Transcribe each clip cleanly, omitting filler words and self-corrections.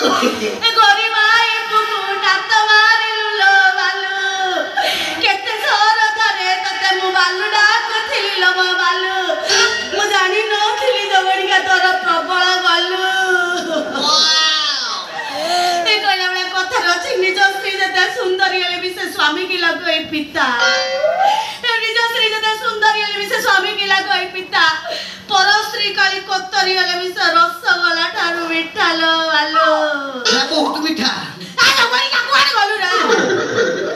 गरी माई पुकु डात मारिलु बालु केते सोर धरे तते मु बालु डाक थिली लो मो बालु मु जानि न थिली जवड़िका तोर प्रबल गलु ए कोला बळे कथा रछि निज स्त्री जते सुंदरी हेले भी से स्वामी की लगई पिता निज स्त्री जते सुंदरी हेले भी से स्वामी की लगई पिता पर स्त्री काली कोतरी हेले भी से रसगोला ठारू मिठा लो बालु ना बहुत मीठा आ जवड़िका कोन गलु रे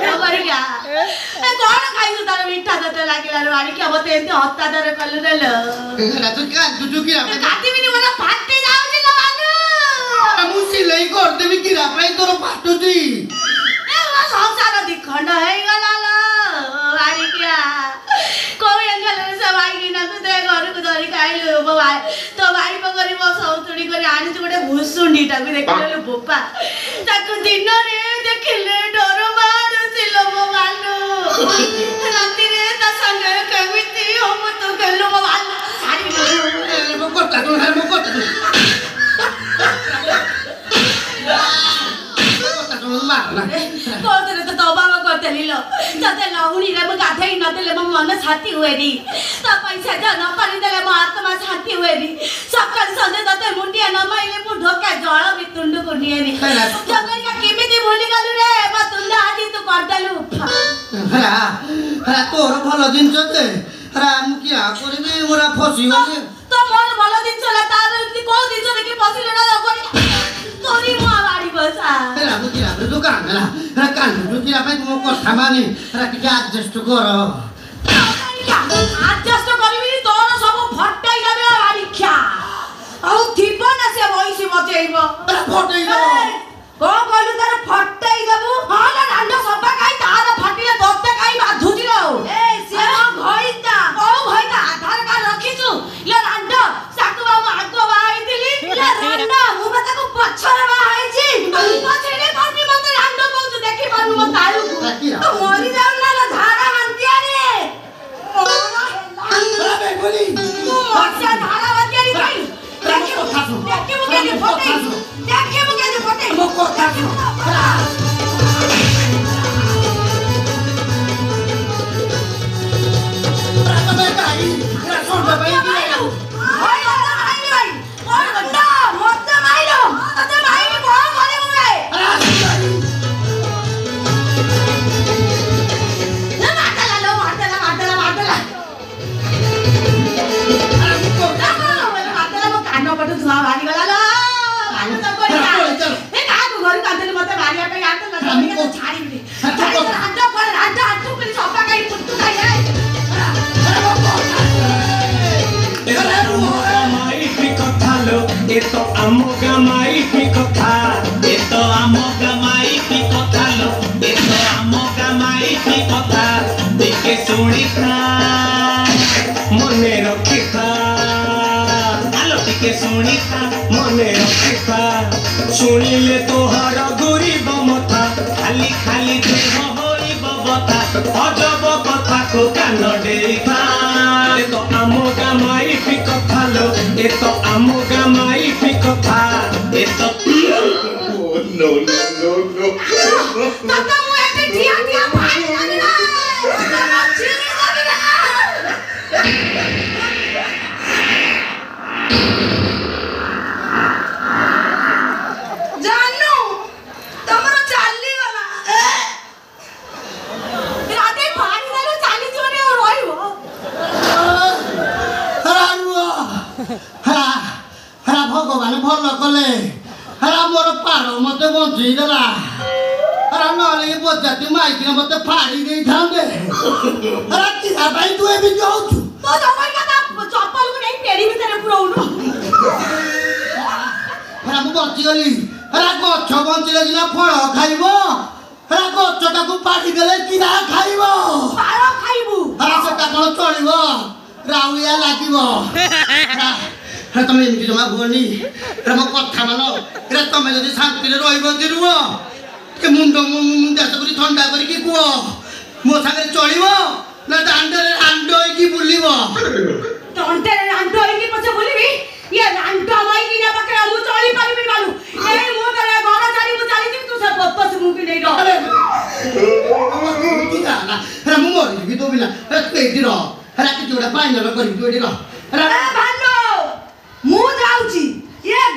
जवड़िका ए कोन खाइसु तार मिठा तते लागिला रे आड़ी के मते एते हत्ता दर कलु रे लो ना तो का तुझु की रापे काटी बिनी मोर फाटी जाउची लो बालु मु सिलाई कर देबी की रापे तोर फाटुची ए वो संसार दिखंड हे गला लो आड़ी क्या कोई एंगल से भाई की ना कुते घर को धरी खाइलु बो भाई तो भाई पकरी मो सौतुड़ी करी आनी तो गोटे भुसुंडी टाकू देखिले बोपा ताकू दिन रे देखिले डर मारुचिलो मो बालु राती रे ता संगे केमिति हम तो गेलो मो बालु साड़ी मो कोटा तो मारना कोतरे तो बाबा करते लीलो तते लहुणी रे म गाधई न देले म मन छाती हुएरी त पैसा ज न पानी देले म आत्मा छाती हुएरी सकाळ संजे तते मुंडिया न माइले मु ढोका जळ बितुंड को निएरी जगरिया केमिति भूली गलु रे म तुंड आदि तू कर देलु हरा तोर भलो दिन छते हरा मु किया करबे मोरा फसी गले तो मोर भलो दिन छला तार को दिन छले के फसिले न लगोरी तोरी म बाड़ी बसा हरा मु किया दुकान हरा हरा कान मु किया पे मो कथा मानी हरा कि एडजस्ट कर एडजस्ट करबी तोर सब फटाई लबे बाड़ी ख्या औ थिबो ना से वइसी बचेइबो फटाई दो को कहलु तार फटाई देबु हाला रांड सबा काई तार फटिले दत्ते काई बाधुजी रो ए से घइता ओ घइता आधार कार्ड रखिछु ले रांड साकु बाबू आगो बाई दिली ले रांड मु बता को पछरे बाई छी पछरे कोनी मते रांड कहू देखि पानु म ताळु तो मरि जाउ ना ला झाड़ा मानतिया रे अरे बोली मछा झाड़ा मानतिया रे भाई देखि मु के फटे देखि मु के फटे मो कोठा तो आमोगा माई की कथा ए तो आमोगा माई की कथा लो ए तो आमोगा माई की कथा देखे सुनी था मने रखी था आलो देखे सुनी था मने रखी था सुनिले तोहर गरीब मथा खाली खाली देह होई बबता अजब कथा को कान देई था ए तो आमोगा माई की कथा लो ए तो आमोगा माई की कथा ए तो no Tata mu ete dia pani lagi na. Tata chini lagi na. Janu, tamara challi gala. Rate pani dalu challi jone roibo. हरा भगवान भल कले हरा मोर पार मते बंची देला हरा नले बजाती माइक मते फाड़ी दे थांदे हरा किरा भाई तू एबी जाउछु तो जमई का चप्पल को नहीं पेड़ी भीतर पुरौनु हरा मु बंची गली हरा गछ बंचिले दिना फळ खाइबो हरा गछटाकू पाड़ी देले किरा खाइबो पार खाइबु हरा सेटा कोन चलिबो राउलिया लागिबो हरा तमे एमि जमा भोनी हरा म कथा मानो हरा तमे जदि शांति रे रहिबो दिरुव के मुंडो मुंडा सगरी ठंडा करी की कुओ मो सागरे चलिबो ना दांडरे आंडोई की बुलिबो दांडरे आंडोई की पछे बुलिबी ये आंडो माई की ना पकड़ा मु चली पारिबी बालू ए मो करे କରିବି ତୁ ବିନା ତୁ ଏଇଠି ରହ ହେଲା କିଛି ଗୋଟେ ଫାଇନାଲ କରିବି ତୁ ଏଇଠି ରହ ହେଲା ଭାଇ